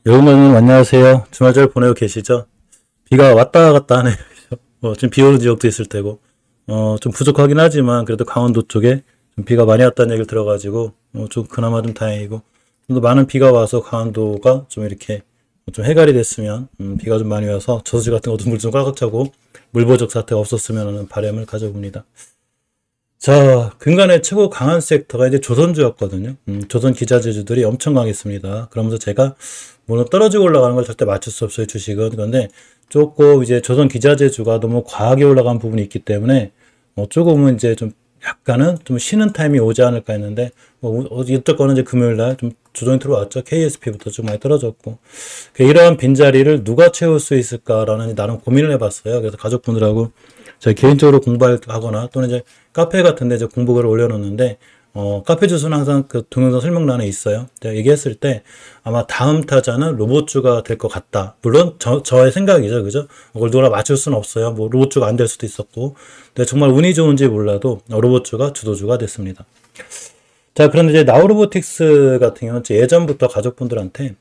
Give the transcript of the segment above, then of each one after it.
여러분 안녕하세요. 주말 잘 보내고 계시죠? 비가 왔다 갔다 하네요. 지금 비 오는 지역도 있을 테고 좀 부족하긴 하지만 그래도 강원도 쪽에 좀 비가 많이 왔다는 얘기를 들어가지고 좀 그나마 좀 다행이고 좀 더 많은 비가 와서 강원도가 좀 이렇게 좀 해갈이 됐으면 비가 좀 많이 와서 저수지 같은 것도 물 좀 꽉꽉 차고 물부족 사태가 없었으면 하는 바람을 가져봅니다. 자, 근간의 최고 강한 섹터가 이제 조선주였거든요. 조선 기자재주들이 엄청 강했습니다. 그러면서 제가 물론 떨어지고 올라가는 걸 절대 맞출 수 없어요, 주식은. 그런데 조금 이제 조선 기자재주가 너무 과하게 올라간 부분이 있기 때문에 조금은 이제 좀 약간은 좀 쉬는 타임이 오지 않을까 했는데 이쪽 거는 이제 금요일 날 좀 조정이 들어왔죠. KSP부터 좀 많이 떨어졌고 이러한 빈자리를 누가 채울 수 있을까라는 나름 고민을 해봤어요. 그래서 가족분들하고 제가 개인적으로 공부하거나 또는 이제 카페 같은데 이제 공부글을 올려놓는데 카페 주소는 항상 그 동영상 설명란에 있어요. 제가 얘기했을 때 아마 다음 타자는 로봇주가 될 것 같다. 물론 저의 생각이죠, 그죠? 그걸 누구나 맞출 수는 없어요. 뭐 로봇주가 안 될 수도 있었고, 근데 정말 운이 좋은지 몰라도 로봇주가 주도주가 됐습니다. 자, 그런데 이제 나우로보틱스 같은 경우는 예전부터 가족분들한테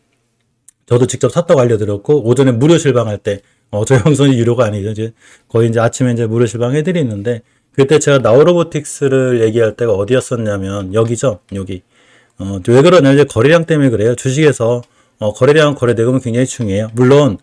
저도 직접 샀다고 알려드렸고 오전에 무료 실방할 때 저희 방송이 유료가 아니죠. 이제 거의 이제 아침에 이제 무료 실방 해드리는데 그때 제가 나우로보틱스를 얘기할 때가 어디였었냐면 여기죠. 여기. 왜 그러냐 이제 거래량 때문에 그래요. 주식에서 거래량 거래 대금은 굉장히 중요해요. 물론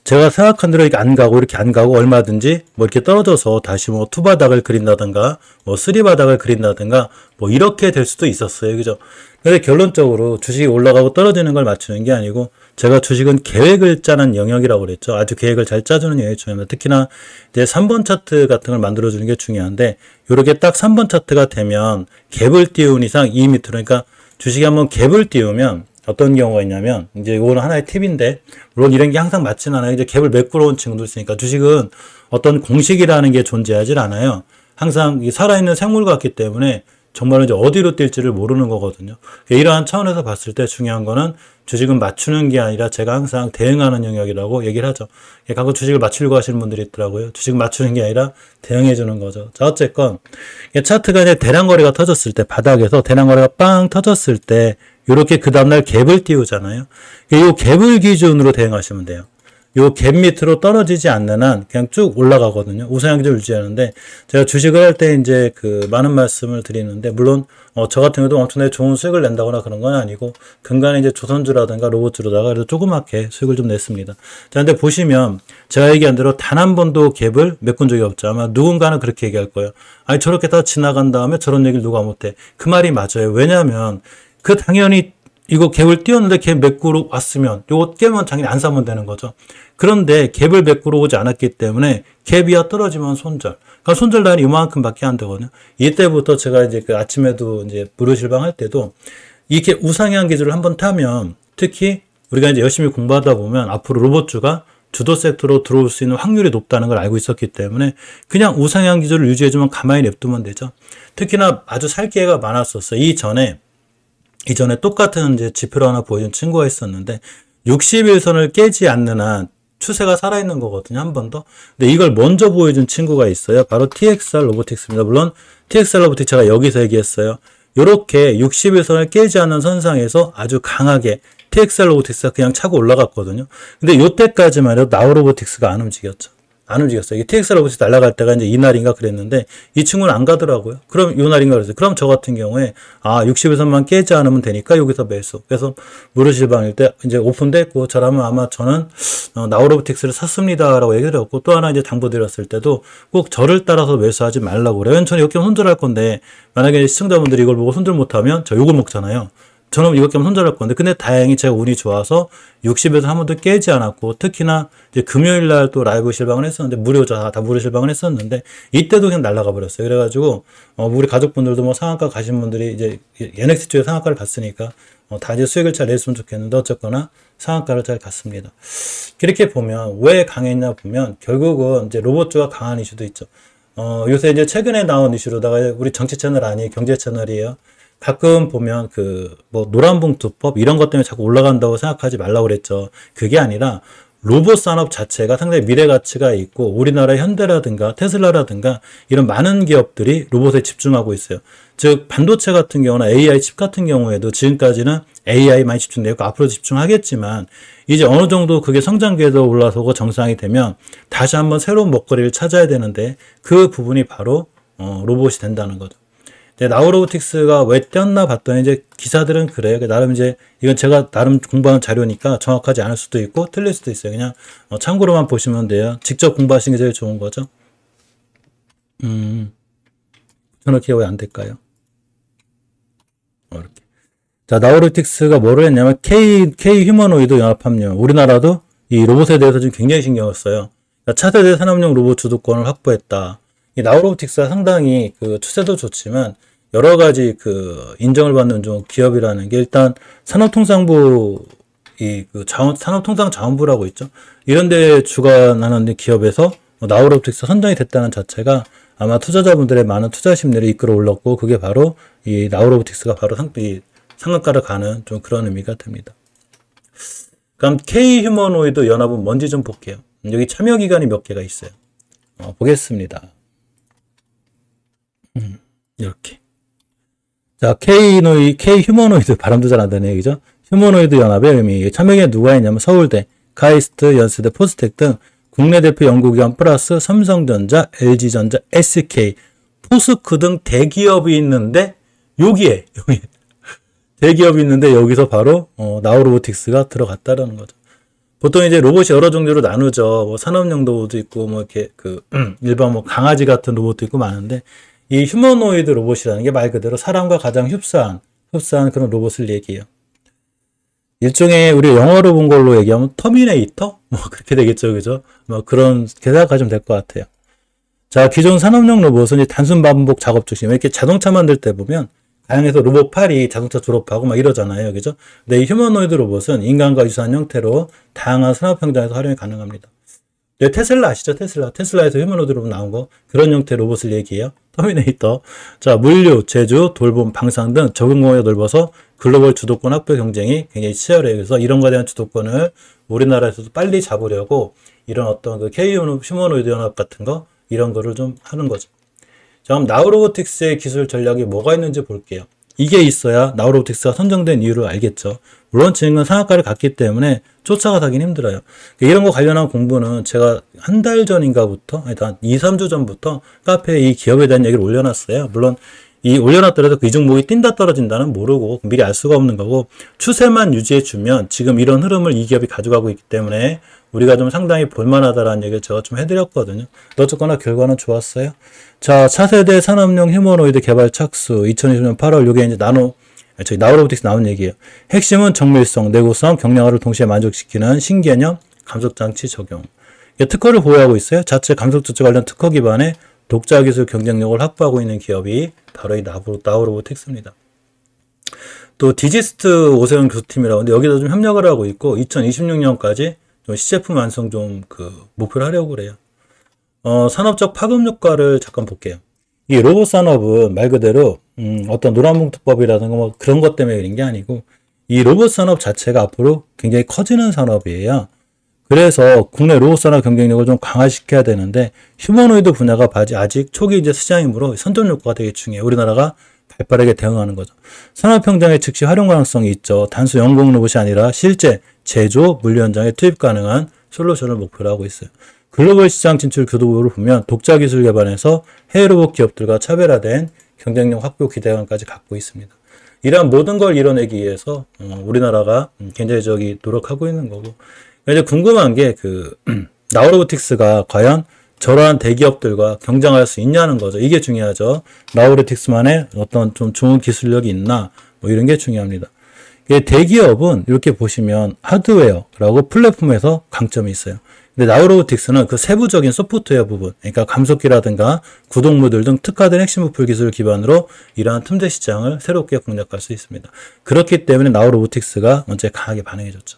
제가 생각한 대로 이렇게 안 가고 얼마든지 뭐 이렇게 떨어져서 다시 뭐 투바닥을 그린다든가 뭐 쓰리바닥을 그린다든가 뭐 이렇게 될 수도 있었어요. 그죠? 근데 결론적으로 주식이 올라가고 떨어지는 걸 맞추는 게 아니고 제가 주식은 계획을 짜는 영역이라고 그랬죠. 아주 계획을 잘 짜주는 영역이 중요합니다. 특히나 이제 3번 차트 같은 걸 만들어주는 게 중요한데 요렇게 딱 3번 차트가 되면 갭을 띄운 이상 이 밑으로 그러니까 주식이 한번 갭을 띄우면 어떤 경우가 있냐면 이제 이거는 하나의 팁인데 물론 이런 게 항상 맞지는 않아요. 이제 갭을 메꾸러 온 친구도 있으니까 주식은 어떤 공식이라는 게 존재하지 않아요. 항상 살아있는 생물 같기 때문에 정말 이제 어디로 뛸지를 모르는 거거든요. 이러한 차원에서 봤을 때 중요한 거는 주식은 맞추는 게 아니라 제가 항상 대응하는 영역이라고 얘기를 하죠. 가끔 주식을 맞추려고 하시는 분들이 있더라고요. 주식은 맞추는 게 아니라 대응해 주는 거죠. 자, 어쨌건 차트가 이제 대량거래가 터졌을 때 바닥에서 대량거래가 빵 터졌을 때 이렇게 그 다음날 갭을 띄우잖아요. 이 갭을 기준으로 대응하시면 돼요. 요 갭 밑으로 떨어지지 않는 한 그냥 쭉 올라가거든요. 우상향 기조를 유지하는데 제가 주식을 할 때 이제 그 많은 말씀을 드리는데 물론 저 같은 경우도 엄청나게 좋은 수익을 낸다거나 그런 건 아니고 근간에 이제 조선주라든가 로봇주로다가 그래도 조그맣게 수익을 좀 냈습니다. 자, 근데 보시면 제가 얘기한 대로 단 한 번도 갭을 메꾼 적이 없죠. 아마 누군가는 그렇게 얘기할 거예요. 아니 저렇게 다 지나간 다음에 저런 얘기를 누가 못해. 그 말이 맞아요. 왜냐하면 당연히 이거 갭을 띄웠는데 갭 메꾸러 왔으면 요거 깨면 당연히 안 사면 되는 거죠. 그런데 갭을 메꾸러 오지 않았기 때문에 갭이야 떨어지면 손절. 그러니까 손절 라인이 이만큼밖에 안 되거든요. 이때부터 제가 이제 그 아침에도 이제 무료 실방 할 때도 이렇게 우상향 기조를 한번 타면 특히 우리가 이제 열심히 공부하다 보면 앞으로 로봇주가 주도 섹터로 들어올 수 있는 확률이 높다는 걸 알고 있었기 때문에 그냥 우상향 기조를 유지해주면 가만히 냅두면 되죠. 특히나 아주 살 기회가 많았었어요. 이전에 똑같은 이제 지표를 하나 보여준 친구가 있었는데 60일선을 깨지 않는 한 추세가 살아있는 거거든요. 한 번 더. 근데 이걸 먼저 보여준 친구가 있어요. 바로 TXR 로보틱스입니다. 물론 TXR 로보틱스 제가 여기서 얘기했어요. 요렇게 60일선을 깨지 않는 선상에서 아주 강하게 TXR 로보틱스가 그냥 차고 올라갔거든요. 근데 요때까지만 해도 나우 로보틱스가 안 움직였죠. 안 움직였어요. 이게 TXR 로봇이 날아갈 때가 이제 이날인가 그랬는데 이 친구는 안 가더라고요. 그럼 요 날인가 그랬어요. 그럼 저 같은 경우에 60일선만 깨지 않으면 되니까 여기서 매수. 그래서 무료 실방일 때 이제 오픈됐고 저라면 아마 저는 나우로보틱스를 샀습니다라고 얘기를 했고 또 하나 이제 당부드렸을 때도 꼭 저를 따라서 매수하지 말라고 그래요. 저는 이렇게 손절할 건데 만약에 시청자분들이 이걸 보고 손절 못하면 저 욕을 먹잖아요. 저는 이것 때문에 손절할 건데 근데 다행히 제가 운이 좋아서 60에서 한 번도 깨지 않았고 특히나 이제 금요일 날 또 라이브 실방을 했었는데 무료죠. 다 무료 실방을 했었는데 이때도 그냥 날아가 버렸어요. 그래가지고 우리 가족분들도 뭐 상한가 가신 분들이 이제 NX 쪽에 상한가를 갔으니까 다 이제 수익을 잘 냈으면 좋겠는데 어쨌거나 상한가를 잘 갔습니다. 이렇게 보면 왜 강했냐 보면 결국은 이제 로봇주가 강한 이슈도 있죠. 요새 이제 최근에 나온 이슈로다가 우리 정치 채널 아니에요. 경제 채널이에요. 가끔 보면 뭐 노란봉투법 이런 것 때문에 자꾸 올라간다고 생각하지 말라고 그랬죠. 그게 아니라 로봇 산업 자체가 상당히 미래 가치가 있고 우리나라 현대라든가 테슬라라든가 이런 많은 기업들이 로봇에 집중하고 있어요. 즉 반도체 같은 경우나 AI 칩 같은 경우에도 지금까지는 AI 많이 집중되고 앞으로 집중하겠지만 이제 어느 정도 그게 성장 궤도 올라서고 정상이 되면 다시 한번 새로운 먹거리를 찾아야 되는데 그 부분이 바로 로봇이 된다는 거죠. 나우로보틱스가 왜 떴나 봤더니 이제 기사들은 그래요. 나름 이제 이건 제가 나름 공부한 자료니까 정확하지 않을 수도 있고 틀릴 수도 있어요. 그냥 참고로만 보시면 돼요. 직접 공부하시는 게 제일 좋은 거죠. 저렇게 왜 안 될까요? 이렇게. 자, 나우로보틱스가 뭐를 했냐면 K 휴머노이드 연합합력. 우리나라도 이 로봇에 대해서 지금 굉장히 신경을 써요. 그러니까 차세대 산업용 로봇 주도권을 확보했다. 이 나우로보틱스가 상당히 그 추세도 좋지만 여러 가지 그 인정을 받는 좀 기업이라는 게 일단 산업통상부 산업통상자원부라고 있죠. 이런 데 주관하는 기업에서 나우로보틱스 선정이 됐다는 자체가 아마 투자자분들의 많은 투자 심리를 이끌어 올렸고 그게 바로 이 나우로보틱스가 바로 이 상한가를 가는 좀 그런 의미가 됩니다. 그럼 K 휴머노이드 연합은 뭔지 좀 볼게요. 여기 참여 기관이 몇 개가 있어요. 보겠습니다. 이렇게. 자, K 휴머노이드 발음도 잘 안 되네요. 그죠? 휴머노이드 연합의 의미. 참여기관 누가 있냐면 서울대, 카이스트, 연세대, 포스텍 등 국내 대표 연구기관 플러스 삼성전자, LG전자, SK, 포스크 등 대기업이 있는데 여기 대기업이 있는데 여기서 바로 나우로보틱스가 들어갔다라는 거죠. 보통 이제 로봇이 여러 종류로 나누죠. 뭐 산업용 로봇도 있고 뭐 이렇게 일반 뭐 강아지 같은 로봇도 있고 많은데 이 휴머노이드 로봇이라는 게 말 그대로 사람과 가장 흡사한 그런 로봇을 얘기해요. 일종의 우리 영어로 본 걸로 얘기하면 터미네이터? 뭐 그렇게 되겠죠. 그죠? 뭐 그런 생각하시면 될 것 같아요. 자, 기존 산업용 로봇은 단순 반복 작업 중심. 이렇게 자동차 만들 때 보면 다양해서 로봇 팔이 자동차 졸업하고 막 이러잖아요. 그죠? 근데 이 휴머노이드 로봇은 인간과 유사한 형태로 다양한 산업 현장에서 활용이 가능합니다. 네, 테슬라 아시죠? 테슬라에서 휴머노이드 로봇 나온 거 그런 형태의 로봇을 얘기해요. 터미네이터. 자, 물류, 제조, 돌봄, 방산 등 적응 공간이 넓어서 글로벌 주도권 확보 경쟁이 굉장히 치열해요. 그래서 이런 거에 대한 주도권을 우리나라에서도 빨리 잡으려고 이런 어떤 그 K 휴머노이드 연합 같은 거 이런 거를 좀 하는 거죠. 자, 그럼 나우로보틱스의 기술 전략이 뭐가 있는지 볼게요. 이게 있어야 나우로보틱스가 선정된 이유를 알겠죠. 물론 지금은 상한가를 갔기 때문에 쫓아가긴 힘들어요. 이런 거 관련한 공부는 제가 한 달 전인가부터, 일단 2, 3주 전부터 카페에 이 기업에 대한 얘기를 올려놨어요. 물론 이 올려놨더라도 이 종목이 뛴다 떨어진다는 모르고 미리 알 수가 없는 거고 추세만 유지해주면 지금 이런 흐름을 이 기업이 가져가고 있기 때문에 우리가 좀 상당히 볼만하다라는 얘기를 제가 좀 해드렸거든요. 어쨌거나 결과는 좋았어요. 자, 차세대 산업용 휴머노이드 개발 착수 2020년 8월 이게 이제 나우로보틱스 나온 얘기예요. 핵심은 정밀성, 내구성, 경량화를 동시에 만족시키는 신개념 감속장치 적용. 특허를 보유하고 있어요. 자체 감속조치 관련 특허 기반의 독자 기술 경쟁력을 확보하고 있는 기업이 바로 이 나우로보틱스입니다. 또 디지스트 오세훈 교수팀이라고 하는데 여기도 좀 협력을 하고 있고 2026년까지 좀 시제품 완성 좀 목표를 하려고 그래요. 산업적 파급 효과를 잠깐 볼게요. 이 로봇 산업은 말 그대로 어떤 노란봉투법이라든가 뭐 그런 것 때문에 그런 게 아니고 이 로봇 산업 자체가 앞으로 굉장히 커지는 산업이에요. 그래서 국내 로봇 산업 경쟁력을 좀 강화시켜야 되는데 휴머노이드 분야가 아직 초기 이제 시장이므로 선점 효과가 되게 중요해요. 우리나라가 발빠르게 대응하는 거죠. 산업 현장의 즉시 활용 가능성이 있죠. 단순 연공 로봇이 아니라 실제 제조, 물류 현장에 투입 가능한 솔루션을 목표로 하고 있어요. 글로벌 시장 진출 교도부를 보면 독자 기술 개발에서 해외 로봇 기업들과 차별화된 경쟁력 확보 기대감까지 갖고 있습니다. 이러한 모든 걸 이뤄내기 위해서 우리나라가 굉장히 노력하고 있는 거고 이제 궁금한 게 나우로보틱스가 과연 저러한 대기업들과 경쟁할 수 있냐는 거죠. 이게 중요하죠. 나우로보틱스만의 어떤 좀 좋은 기술력이 있나 뭐 이런 게 중요합니다. 대기업은 이렇게 보시면 하드웨어라고 플랫폼에서 강점이 있어요. 근데 나우로보틱스는 그 세부적인 소프트웨어 부분, 그러니까 감속기라든가 구동모듈 등 특화된 핵심 부품 기술을 기반으로 이러한 틈새 시장을 새롭게 공략할 수 있습니다. 그렇기 때문에 나우로보틱스가 먼저 강하게 반응해줬죠.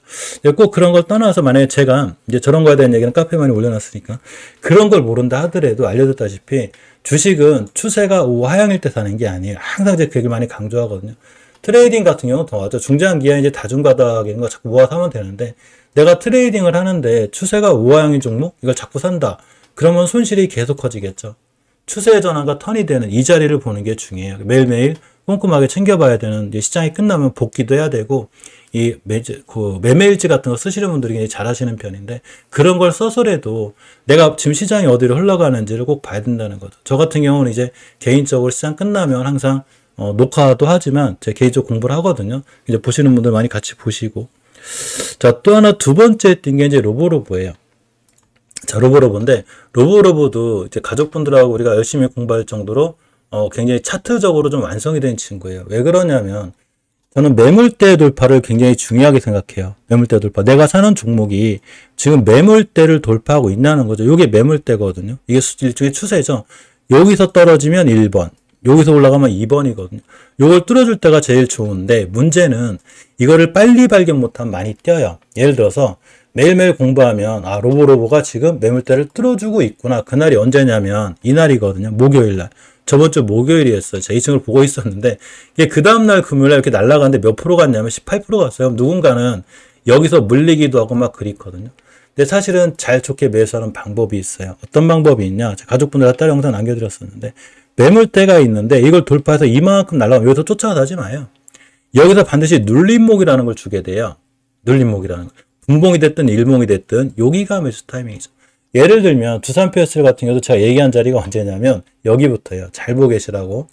꼭 그런 걸 떠나서 만약에 제가 이제 저런 거에 대한 얘기는 카페에 많이 올려놨으니까 그런 걸 모른다 하더라도 알려줬다시피 주식은 추세가 우하향일 때 사는 게 아니에요. 항상 제가 그 얘기를 많이 강조하거든요. 트레이딩 같은 경우는 더 맞죠. 중장기야 이제 다중가닥 이런 거 자꾸 모아서 하면 되는데 내가 트레이딩을 하는데 추세가 우하형인 종목 이걸 자꾸 산다. 그러면 손실이 계속 커지겠죠. 추세의 전환과 턴이 되는 이 자리를 보는 게 중요해요. 매일매일 꼼꼼하게 챙겨봐야 되는, 이제 시장이 끝나면 복귀도 해야 되고, 매매일지 같은 거 쓰시는 분들이 굉장히 잘 하시는 편인데, 그런 걸 써서라도 내가 지금 시장이 어디로 흘러가는지를 꼭 봐야 된다는 거죠. 저 같은 경우는 이제 개인적으로 시장 끝나면 항상 녹화도 하지만 제 개인적 공부를 하거든요. 이제 보시는 분들 많이 같이 보시고. 자, 또 하나 두 번째 뛴 게 이제 로보로보예요. 자, 로보로보인데, 로보로보도 이제 가족분들하고 우리가 열심히 공부할 정도로 굉장히 차트적으로 좀 완성이 된 친구예요. 왜 그러냐면, 저는 매물대 돌파를 굉장히 중요하게 생각해요. 매물대 돌파. 내가 사는 종목이 지금 매물대를 돌파하고 있다는 거죠. 이게 매물대거든요. 이게 일종의 추세죠. 여기서 떨어지면 1번, 여기서 올라가면 2번이거든요. 요걸 뚫어줄 때가 제일 좋은데, 문제는 이거를 빨리 발견 못하면 많이 뛰어요. 예를 들어서 매일매일 공부하면 로보로보가 지금 매물대를 뚫어주고 있구나. 그날이 언제냐면 이날이거든요. 목요일날. 저번 주 목요일이었어요. 제가 이 친구를 보고 있었는데, 이게 그 다음날 금요일날 이렇게 날아가는데 몇 프로 갔냐면 18% 갔어요. 누군가는 여기서 물리기도 하고 막 그랬거든요. 근데 사실은 잘 좋게 매수하는 방법이 있어요. 어떤 방법이 있냐? 제가 가족분들한테 따로 영상 남겨드렸었는데, 매물대가 있는데 이걸 돌파해서 이만큼 날아가면 여기서 쫓아가지 마요. 여기서 반드시 눌림목이라는 걸 주게 돼요. 눌림목이라는 거. 분봉이 됐든 일봉이 됐든 여기가 매수 타이밍이죠. 예를 들면 두산PSL 같은 경우도 제가 얘기한 자리가 언제냐면 여기부터예요. 잘 보고 계시라고.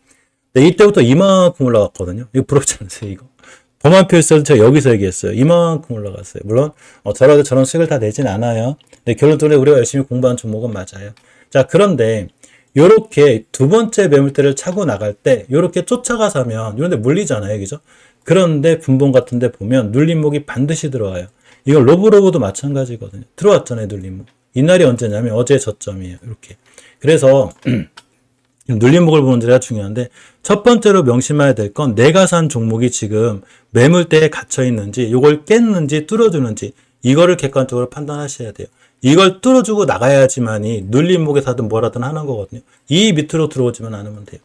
근데 이때부터 이만큼 올라갔거든요. 이거 부럽지 않으세요, 이거? 범한PSL도 제가 여기서 얘기했어요. 이만큼 올라갔어요. 물론 저라도 저런 수익을 다 내진 않아요. 근데 결론적으로 우리가 열심히 공부한 종목은 맞아요. 자, 그런데 요렇게 두 번째 매물대를 차고 나갈 때 요렇게 쫓아가서 하면 이런 데 물리잖아요. 그죠? 그런데 분봉 같은 데 보면 눌림목이 반드시 들어와요. 이건 로보로보도 마찬가지거든요. 들어왔잖아요, 눌림목. 이날이 언제냐면 어제 저점이에요. 이렇게. 그래서 눌림목을 보는 데가 중요한데, 첫 번째로 명심해야 될 건 내가 산 종목이 지금 매물대에 갇혀 있는지, 이걸 깼는지 뚫어주는지, 이거를 객관적으로 판단하셔야 돼요. 이걸 뚫어주고 나가야지만이 눌림목에 사든 뭐라든 하는 거거든요. 이 밑으로 들어오지만 않으면 돼요.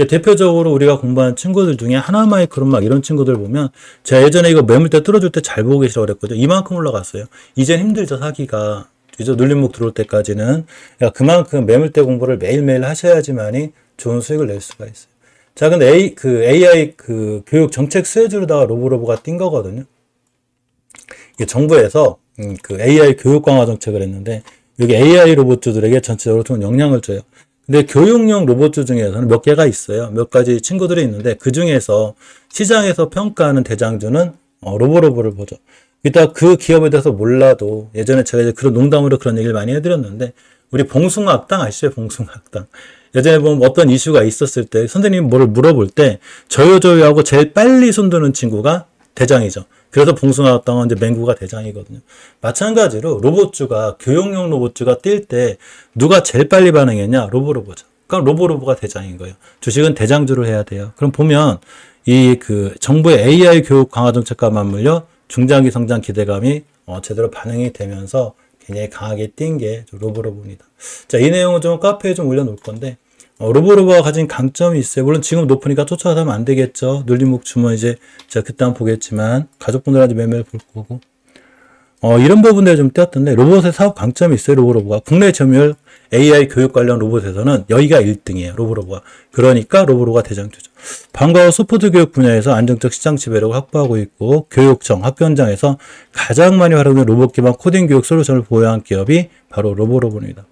대표적으로 우리가 공부한 친구들 중에 하나마이크론 막 이런 친구들 보면, 제가 예전에 이거 매물대 뚫어줄 때 잘 보고 계시라고 그랬거든요. 이만큼 올라갔어요. 이젠 힘들죠, 사기가. 그죠? 눌림목 들어올 때까지는. 그러니까 그만큼 매물대 공부를 매일매일 하셔야지만이 좋은 수익을 낼 수가 있어요. 자, 근데 AI 교육 정책 수혜주로다가 로보로보가 뛴 거거든요. 이게 정부에서 AI 교육 강화 정책을 했는데, 여기 AI 로봇주들에게 전체적으로 좀 영향을 줘요. 근데 교육용 로봇주 중에서는 몇 개가 있어요. 몇 가지 친구들이 있는데, 그 중에서 시장에서 평가하는 대장주는 로보로보를 보죠. 이따 그 기업에 대해서 몰라도, 예전에 제가 이제 그런 농담으로 그런 얘기를 많이 해드렸는데, 우리 봉숭아학당 아시죠? 봉숭아학당. 예전에 보면 어떤 이슈가 있었을 때 선생님이 뭐를 물어볼 때 저요저요하고 제일 빨리 손드는 친구가 대장이죠. 그래서 봉숭아학당은 이제 맹구가 대장이거든요. 마찬가지로 로봇주가, 교육용 로봇주가 뛸 때 누가 제일 빨리 반응했냐? 로보로보죠. 그럼 로보로보가 대장인 거예요. 주식은 대장주를 해야 돼요. 그럼 보면 정부의 AI 교육 강화 정책과 맞물려 중장기 성장 기대감이 제대로 반영이 되면서 굉장히 강하게 뛴 게 로보로보입니다. 자, 이 내용은 좀 카페에 좀 올려놓을 건데, 로보로보가 가진 강점이 있어요. 물론 지금 높으니까 쫓아가서 하면 안 되겠죠. 눌림목 주면 이제 제가 그때 한번 보겠지만, 가족분들한테 매매를 볼 거고. 이런 부분들이 좀 띄었던데, 로봇의 사업 강점이 있어요, 로보로보가. 국내 점유율 AI 교육 관련 로봇에서는 여기가 1등이에요, 로보로보가. 그러니까 로보로보가 대장주죠. 방과 후 소프트 교육 분야에서 안정적 시장 지배력을 확보하고 있고, 교육청, 학교 현장에서 가장 많이 활용되는 로봇 기반 코딩 교육 솔루션을 보유한 기업이 바로 로보로보입니다.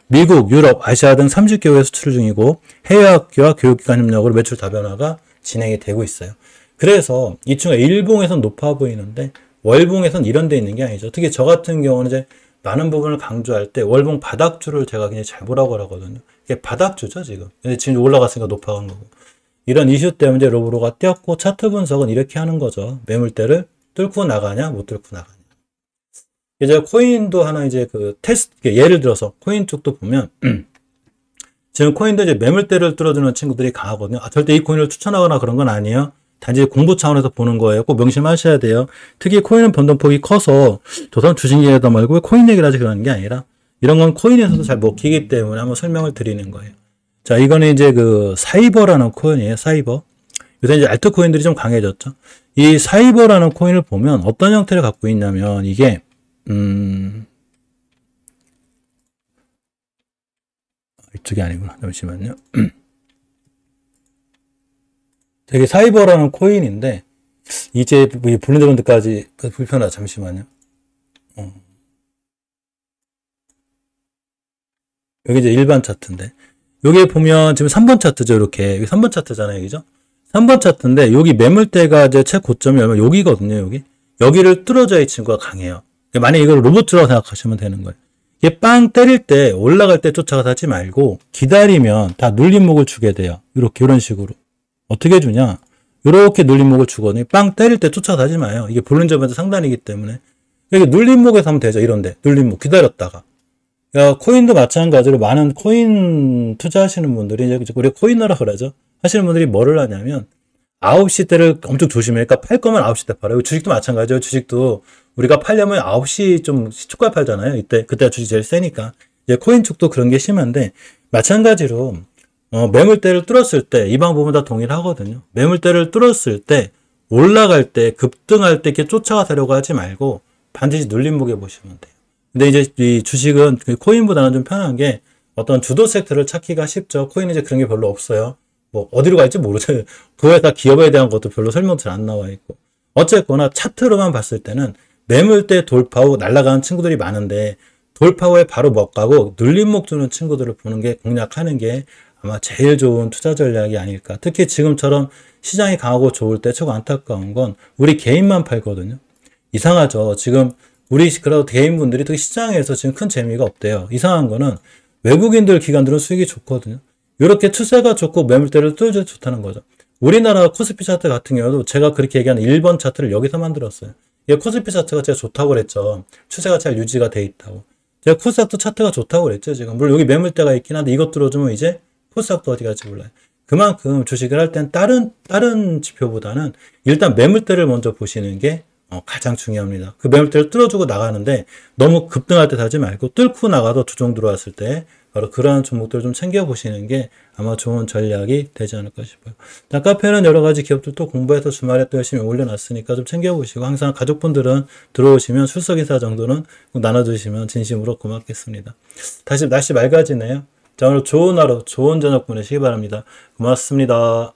미국, 유럽, 아시아 등 30개국에 수출 중이고, 해외 학교와 교육기관 협력으로 매출 다변화가 진행이 되고 있어요. 그래서 이 친구가 일봉에선 높아 보이는데 월봉에선 이런 데 있는 게 아니죠. 특히 저 같은 경우는 이제 많은 부분을 강조할 때 월봉 바닥주를 제가 굉장히 잘 보라고 하거든요. 이게 바닥주죠, 지금. 근데 지금 올라갔으니까 높아간 거고. 이런 이슈 때문에 이제 로보로가 뛰었고, 차트 분석은 이렇게 하는 거죠. 매물대를 뚫고 나가냐, 못 뚫고 나가냐. 이제 코인도 하나 이제 예를 들어서 코인 쪽도 보면, 지금 코인도 이제 매물대를 뚫어주는 친구들이 강하거든요. 절대 이 코인을 추천하거나 그런 건 아니에요. 단지 공부 차원에서 보는 거예요. 꼭 명심하셔야 돼요. 특히 코인은 변동폭이 커서 도선 주식 얘기하다 말고 왜 코인 얘기를 하지 그러는 게 아니라, 이런 건 코인에서도 잘 먹히기 때문에 한번 설명을 드리는 거예요. 자, 이거는 이제 사이버라는 코인이에요. 사이버. 요새 이제 알트코인들이 좀 강해졌죠. 이 사이버라는 코인을 보면 어떤 형태를 갖고 있냐면, 이게 음, 이쪽이 아니구나. 잠시만요. 되게 사이버라는 코인인데, 이제 블린드밴드까지 불편하다. 잠시만요. 여기 이제 일반 차트인데, 여기 보면 지금 3번 차트죠. 이렇게. 여기 3번 차트잖아요. 여기죠? 3번 차트인데, 여기 매물대가 이제 최고점이 얼마, 여기거든요. 여기. 여기를 뚫어줘야 이 친구가 강해요. 만약에 이걸 로봇이라고 생각하시면 되는 거예요. 이게 빵 때릴 때, 올라갈 때 쫓아가서 하지 말고, 기다리면 다 눌림목을 주게 돼요. 이렇게, 이런 식으로. 어떻게 주냐? 이렇게 눌림목을 주거든요. 빵 때릴 때 쫓아가서 하지 마요. 이게 볼륨저밴드 상단이기 때문에. 여기 눌림목에서 하면 되죠. 이런데. 눌림목. 기다렸다가. 야, 코인도 마찬가지로 많은 코인 투자하시는 분들이, 이제 우리 코인너라 그러죠. 하시는 분들이 뭐를 하냐면, 9시 때를 엄청 조심해. 그러니까 팔 거면 9시 때 팔아요. 주식도 마찬가지예요. 주식도 우리가 팔려면 9시 좀 시초가 팔잖아요. 그때 주식 제일 세니까. 이제 코인 쪽도 그런 게 심한데, 마찬가지로, 매물대를 뚫었을 때, 이 방법은 다 동일하거든요. 매물대를 뚫었을 때, 올라갈 때, 급등할 때 이렇게 쫓아가려고 하지 말고, 반드시 눌림목에 보시면 돼요. 근데 이제 이 주식은 코인보다는 좀 편한 게, 어떤 주도 섹터를 찾기가 쉽죠. 코인은 이제 그런 게 별로 없어요. 뭐 어디로 갈지 모르죠. 그 회사 기업에 대한 것도 별로 설명 잘 안 나와 있고. 어쨌거나 차트로만 봤을 때는 매물대 돌파 후 날아가는 친구들이 많은데 돌파 후에 바로 못 가고 눌림목 주는 친구들을 보는 게 공략하는 게 아마 제일 좋은 투자 전략이 아닐까. 특히 지금처럼 시장이 강하고 좋을 때 최고 안타까운 건 우리 개인만 팔거든요. 이상하죠. 지금 우리 그래도 개인분들이 특히 시장에서 지금 큰 재미가 없대요. 이상한 거는 외국인들 기관들은 수익이 좋거든요. 이렇게 추세가 좋고 매물대를 뚫어줘도 좋다는 거죠. 우리나라 코스피 차트 같은 경우도 제가 그렇게 얘기하는 1번 차트를 여기서 만들었어요. 이 코스피 차트가 제가 좋다고 그랬죠. 추세가 잘 유지가 돼 있다고. 제가 코스닥도 차트가 좋다고 그랬죠. 지금 물론 여기 매물대가 있긴 한데 이것 들어주면 이제 코스닥도 어디 갈지 몰라요. 그만큼 주식을 할 땐 다른 지표보다는 일단 매물대를 먼저 보시는 게 가장 중요합니다. 그 매물대를 뚫어주고 나가는데 너무 급등할 때 사지 말고 뚫고 나가도 조정 들어왔을 때 바로 그러한 종목들을 좀 챙겨보시는 게 아마 좋은 전략이 되지 않을까 싶어요. 자, 카페는 여러 가지 기업들 또 공부해서 주말에 또 열심히 올려놨으니까 좀 챙겨보시고 항상 가족분들은 들어오시면 출석 인사 정도는 꼭 나눠주시면 진심으로 고맙겠습니다. 다시 날씨 맑아지네요. 자, 오늘 좋은 하루, 좋은 저녁 보내시기 바랍니다. 고맙습니다.